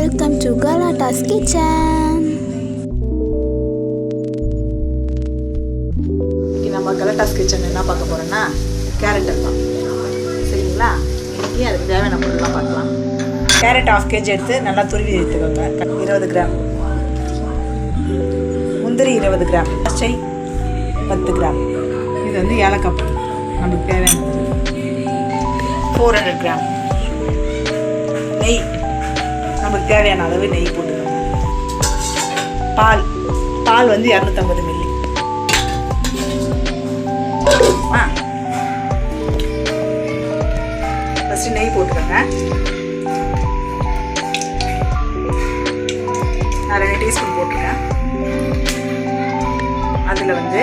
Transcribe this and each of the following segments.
welcome to Galata's Kitchen. இன்னைக்கு நம்ம கலட்டாஸ் kitchen என்ன பார்க்க போறோம்னா கேரட் தான். சரிங்களா? இன்னைக்கு அதுக்கு தேவையான பொருள்லாம் பார்க்கலாம். கேரட் 1/2 kg எடுத்து நல்லா துருவி எடுத்துக்கோங்க. 20 கிராம் முந்திரி, 20 கிராம் பச்சை, 10 கிராம். இது வந்து ஏலக்காய் பொடி நமக்கு தேவையானது. 400 கிராம் நெய், நமக்கு தேவையான அளவு நெய் போட்டுக்கோங்க. பால் வந்து 250 மில்லி. ஃபஸ்ட்டு நெய் போட்டுக்கோங்க. நான் 2 டீஸ்பூன் போட்டிருக்கேன். அதில் வந்து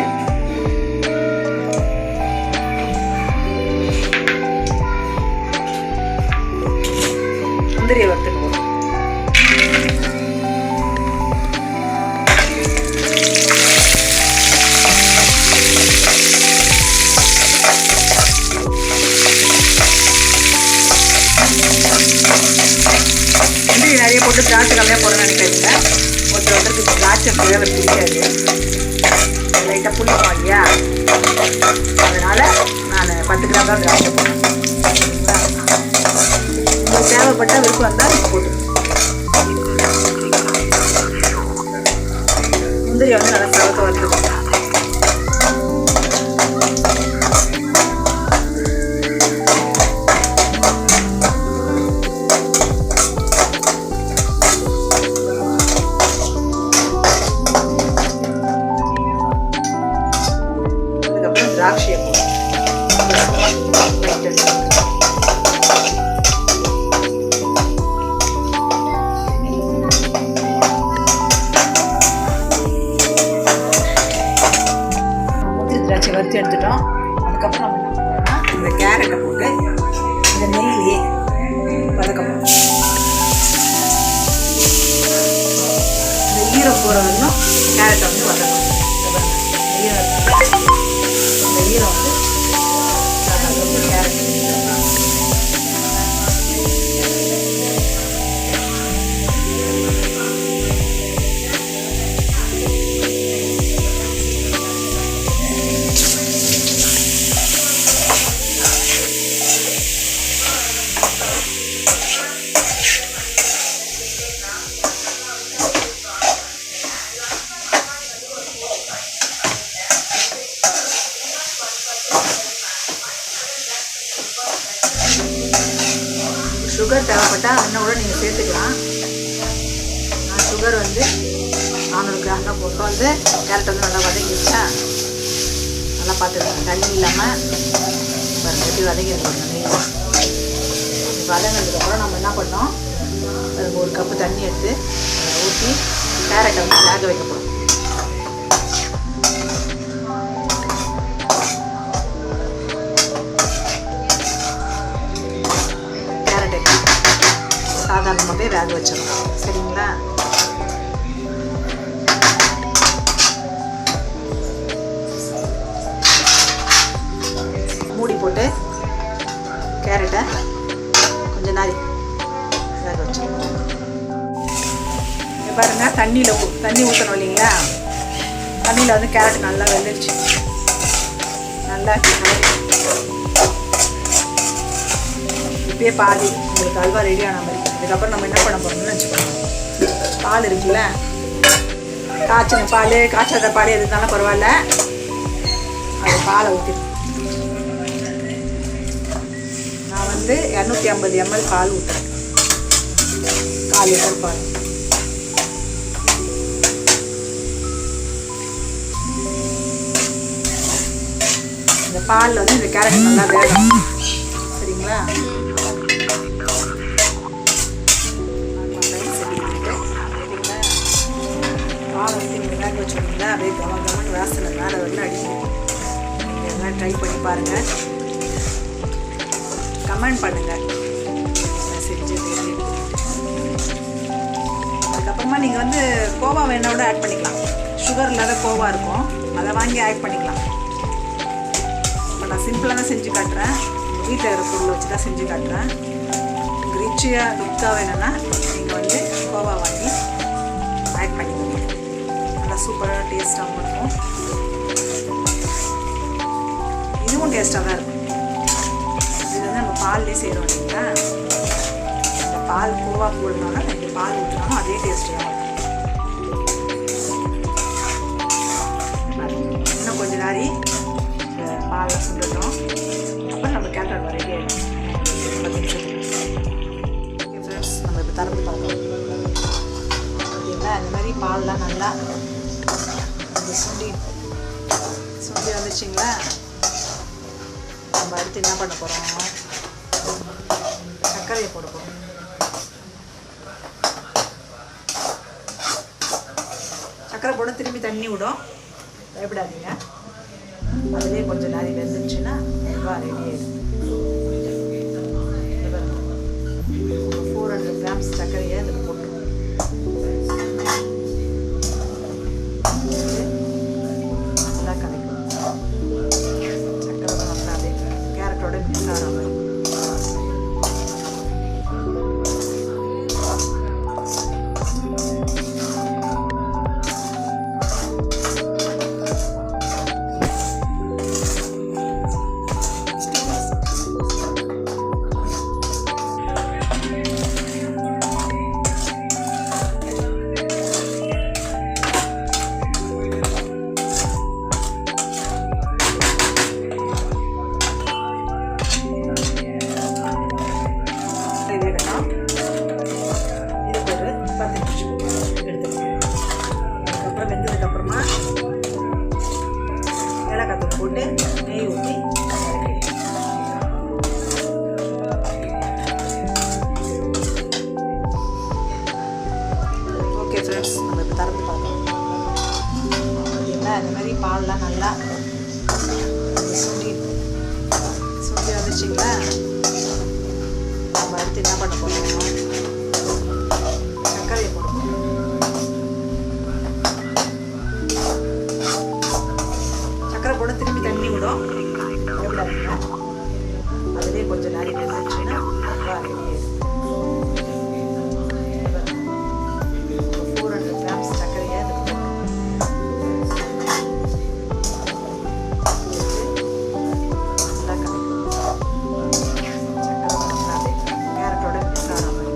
முந்திரியை வறுத்துட்டு போடுவோம். முந்திரி நிறைய போட்டு திராட்சை கம்மியாக போடணும்னு நினைக்கிறீங்க. ஒருத்தருக்கு திராட்சை ஃப்ளேவர் பிடிக்காது, லைட்டாக புளிக்கும் இல்லையா? அதனால் நான் 10 கிராம் தான் திராட்சை போடுறேன். உங்களுக்கு தேவைப்பட்ட விருப்பம் வந்தால் போட்டு முந்திரியை வந்து நல்லா சவக்க வறுத்துக்கோங்க. அதுக்கப்புறம் திராட்சையை போடுங்க. திராட்சை வறுத்து எடுத்துட்டோம். அதுக்கப்புறம் நம்ம என்ன பண்ணுறோம்னா இந்த கேரட்டை போட்டு இந்த நெய்யிலே வதக்கணும். இந்த ஈரம் போகிற வரையும் கேரட்டை வந்து வதக்கணும். இந்த ஈரம் வந்து கேரட் சுகர் தேவைப்பட்டால் இன்னும் கூட நீங்கள் சேர்த்துக்கலாம். நான் சுகர் வந்து 400 கிராம் தான் போட்டோம். வந்து கேரட் வந்து நல்லா வதங்கிடுச்சா, நல்லா பார்த்துக்கலாம். தண்ணி இல்லாமல் எப்படி வதங்கிடுவோம். நெய் வதங்கினதுக்கப்புறம் நம்ம என்ன பண்ணோம், அதுக்கு 1 கப்பு தண்ணி எடுத்து அதை ஊற்றி கேரட்டை வந்து வேக வைக்க போகிறோம். சாதாரணமாகவே வேக வச்சிடணும். சரிங்களா? மூடி போட்டு கேரட்டை கொஞ்சம் நாரி வேக வச்சிடணும். பாருங்க, தண்ணி ஊற்றணும் இல்லைங்களா? தண்ணியில் வந்து கேரட் நல்லா வெந்துடுச்சு. நல்லா இப்பயே பாதி உங்களுக்கு அல்வா ரெடி ஆன மாதிரி. அதுக்கப்புறம் நம்ம என்ன பண்ண போகிறோம்னு வச்சுக்கோங்க. பால் இருக்குல்ல, காய்ச்சின பால், காய்ச்சாத பால் எது இருந்தாலும் பரவாயில்ல, அது பாலை ஊற்றிடும். நான் வந்து 250 ml பால் ஊற்றுறேன். 1/4 லிட்டர் பால். இந்த பாலில் வந்து இந்த கேரட் நல்லா வேகணும். சரிங்களா? பால் வந்து நீங்கள் வேக வச்சுருந்தீங்களா, அப்படியே கமன்னு வாசனை மேலே வந்து அடிக்கும். இதெல்லாம் ட்ரை பண்ணி பாருங்கள், கமெண்ட் பண்ணுங்கள் செஞ்சு. அதுக்கப்புறமா நீங்கள் வந்து கோவா வேணா கூட ஆட் பண்ணிக்கலாம். சுகர் இல்லாத கோவா இருக்கும், அதை வாங்கி ஆட் பண்ணிக்கலாம். இப்போ நான் சிம்பிளாக தான் செஞ்சு காட்டுறேன். வீட்டில் இருக்கிற பொருளை வச்சு தான் செஞ்சு காட்டுறேன். ரிச்சியாக லுக்காக வேணும்னா நீங்கள் வந்து கோவா டேஸ்ட்டாக தான் இருக்கும். இது வந்து நம்ம பால்லேயே செய்கிறோம் இல்லைங்களா, இந்த பால் கோவா போடுறதுனால இந்த பால் ஊற்றினாலும் அதே டேஸ்ட்டு தான் இருக்கும். இன்னும் கொஞ்சம் நாரி இந்த பால் சுண்டட்டும், அப்புறம் நம்ம கேரட் வர ரெடி ஆகிடும். ஓகே ஃப்ரெண்ட்ஸ், நம்ம இப்போ திறந்து பார்க்கலாம். பார்த்தீங்களா, இந்த மாதிரி பால்லாம் நல்லா சுண்டி வந்துச்சுங்களா. நம்ம அடுத்து என்ன பண்ண போகிறோம், சர்க்கரையை போட போகிறோம். சர்க்கரை போட திரும்பி தண்ணி விடும், பயப்படாதீங்க. அதுலேயே கொஞ்சம் நாரி வெந்துச்சுன்னா ரொம்ப ரெடி ஆகிடும். 400 grams சர்க்கரையை அதில் போட்டுருவோம். நல்லா கலக்கணும். சர்க்கரை தான் நல்லா அப்படியே கேரட்டோட மிக்ஸ் ஆகிற மாதிரி. போட்டு நெய் ஊற்றி ஓகே ஃப்ரெண்ட்ஸ், நம்ம இப்போ திறந்து பார்க்கலாம். பார்த்தீங்களா, இந்த மாதிரி பால்லாம் நல்லா சுண்டி வந்துச்சுங்களா. நம்ம அடுத்து என்ன பண்ண போகிறோம், சர்க்கரையை போட போகிறோம். சர்க்கரை போட திரும்பி தண்ணி விடும், பயப்படாதீங்க. அதுலேயே கொஞ்சம் நாரி வெந்துச்சுன்னா ரொம்ப ரெடி ஆகிடும். 400 grams சர்க்கரையை அதில் நல்லா கலக்கணும். சர்க்கரை நல்லா கேரட்டோட மிக்ஸ் ஆகிற மாதிரி.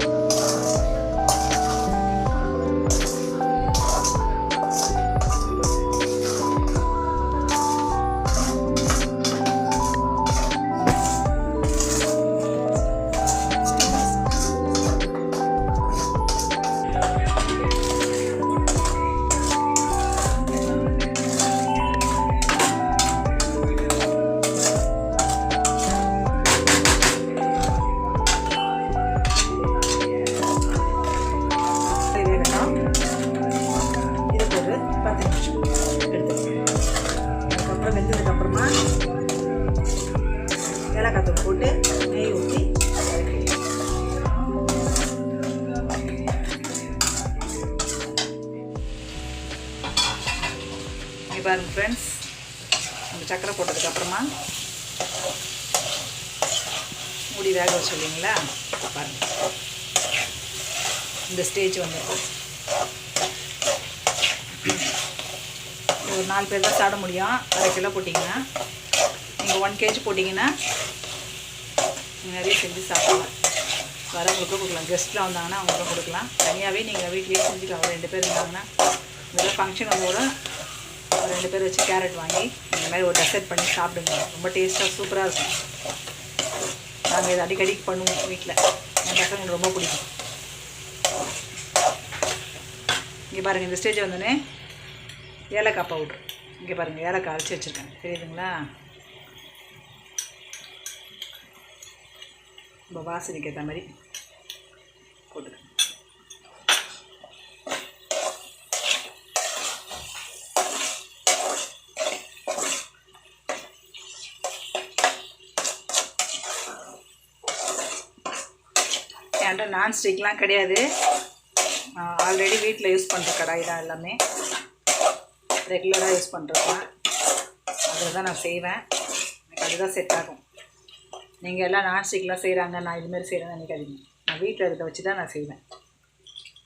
வெந்ததுக்கப்புறமா ஏலக்காய் தூள் போட்டு நெய் ஊற்றி இங்கே பாருங்கள் ஃப்ரெண்ட்ஸ், நம்ம சக்கரை போட்டதுக்கப்புறமா மூடி வேக வச்சு இல்லைங்களா. பாருங்கள், இந்த ஸ்டேஜ் வந்து ஒரு 4 பேர் தான் சாப்பிட முடியும். 1/2 கிலோ போட்டிங்கன்னா, நீங்கள் 1 kg போட்டிங்கன்னா நிறைய செஞ்சு சாப்பிடலாம். வரவங்களுக்கு கொடுக்கலாம், கெஸ்ட்லாம் வந்தாங்கன்னா அவங்களுக்கும் கொடுக்கலாம். தனியாகவே நீங்கள் வீட்லேயே செஞ்சுக்கலாம். ஒரு 2 பேர் இருந்தாங்கன்னா, இந்த ஃபங்க்ஷன் வந்து கூட ஒரு 2 பேர் வச்சு கேரட் வாங்கி இந்த மாதிரி ஒரு டெசர்ட் பண்ணி சாப்பிடுங்க. ரொம்ப டேஸ்ட்டாக சூப்பராக இருக்கும். நாங்கள் இதை அடிக்கடி பண்ணுவோம் வீட்டில். என் பசங்களுக்கு ரொம்ப பிடிக்கும். இங்கே பாருங்கள், இந்த ஸ்டேஜ் வந்தோடனே ஏலக்காய் பவுட்ரு, இங்கே பாருங்கள், ஏலக்காய் அரைச்சி வச்சுருக்கேன், தெரியுதுங்களா. இப்போ வாசனைக்கு ஏற்ற மாதிரி போட்டுக்கேன். என்கிட்ட நான்ஸ்டிக்லாம் கிடையாது. ஆல்ரெடி வீட்டில் யூஸ் பண்ணுற கடாய் தான், எல்லாமே ரெகுலராக யூஸ் பண்ணுறதுதான். அதில் தான் நான் செய்வேன். எனக்கு அதுதான் செட் ஆகும். நீங்கள் எல்லாம் நான்ஸ்டிக்லாம் செய்கிறாங்க, நான் இதுமாரி செய்கிறேன்னு நினைக்காதீங்க. நான் வீட்டில் இருக்கிறத வச்சு தான் நான் செய்வேன்.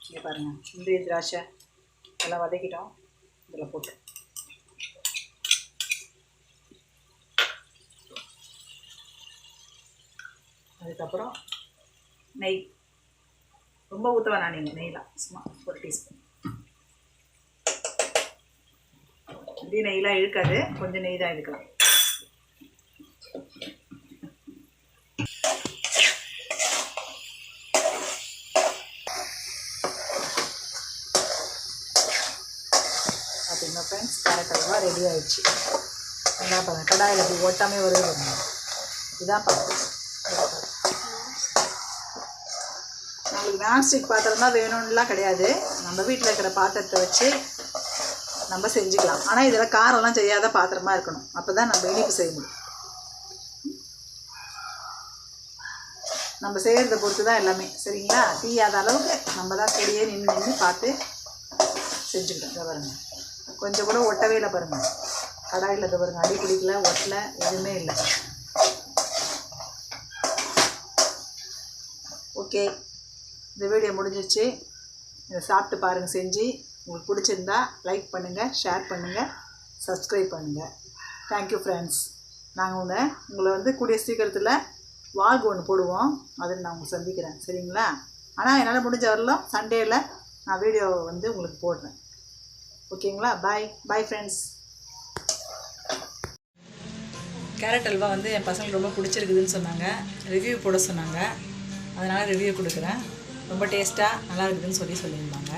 இங்கே பாருங்கள், முந்திரி திராட்சை எல்லாம் வதக்கிட்டோம், இதில் போட்டு அதுக்கப்புறம் நெய் ரொம்ப ஊற்ற வேணாம் நீங்கள், நெய்லாம் சும்மா ஒரு டீஸ்பூன். இப்படி நெய்லாம் இழுக்காது, கொஞ்சம் நெய் தான் இழுக்கலாம். பார்த்தீங்கன்னா ஃப்ரெண்ட்ஸ் கேரட் அல்வா ரெடி ஆகிடுச்சு. நல்லா பாருங்கள், கடாயில் இப்படி ஓட்டாமே வருது பாருங்க. இதுதான் பாருங்கள். நம்மளுக்கு நான்ஸ்டிக் பாத்திரம் தான் வேணும்லாம் கிடையாது, நம்ம வீட்டில் இருக்கிற பாத்திரத்தை வச்சு நம்ம செஞ்சுக்கலாம். ஆனால் இதில் காரம்லாம் செய்யாத பாத்திரமாக இருக்கணும், அப்போ தான் நம்ம இனிப்பு செய்ய முடியும். நம்ம செய்கிறத பொறுத்து தான் எல்லாமே, சரிங்களா? தீயாத அளவுக்கு நம்ம தான் கூடியே நின்று பார்த்து செஞ்சுக்கிட்டோம். இதை பாருங்கள், கொஞ்சம் கூட ஒட்டவே இல்லை பாருங்கள். கடாயில் இதை பாருங்கள், அடி பிடிக்கல, ஒட்டலை, எதுவுமே இல்லை. ஓகே, இந்த வீடியோ முடிஞ்சிருச்சு. இதை சாப்பிட்டு பாருங்கள் செஞ்சு. உங்களுக்கு பிடிச்சிருந்தா லைக் பண்ணுங்கள், ஷேர் பண்ணுங்கள், சப்ஸ்கிரைப் பண்ணுங்கள். Thank you friends. நாங்கள் உங்களை வந்து கூடிய சீக்கிரத்தில் வால்க் ஒன்று போடுவோம், அதில் நான் உங்களை சந்திக்கிறேன், சரிங்களா? ஆனால் என்னால் முடிஞ்ச வரலாம் சண்டேயில் நான் வீடியோ வந்து உங்களுக்கு போடுறேன். ஓகேங்களா? பாய் பாய் ஃப்ரெண்ட்ஸ். கேரட் அல்வா வந்து என் பசங்களுக்கு ரொம்ப பிடிச்சிருக்குதுன்னு சொன்னாங்க, ரிவ்யூ போட சொன்னாங்க. அதனால் ரிவ்யூ கொடுக்குறேன். ரொம்ப டேஸ்ட்டாக நல்லா இருக்குதுன்னு சொல்லியிருந்தாங்க.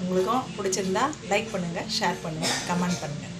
உங்களுக்கும் பிடிச்சிருந்தா லைக் பண்ணுங்கள், ஷேர் பண்ணுங்கள், கமெண்ட் பண்ணுங்கள்.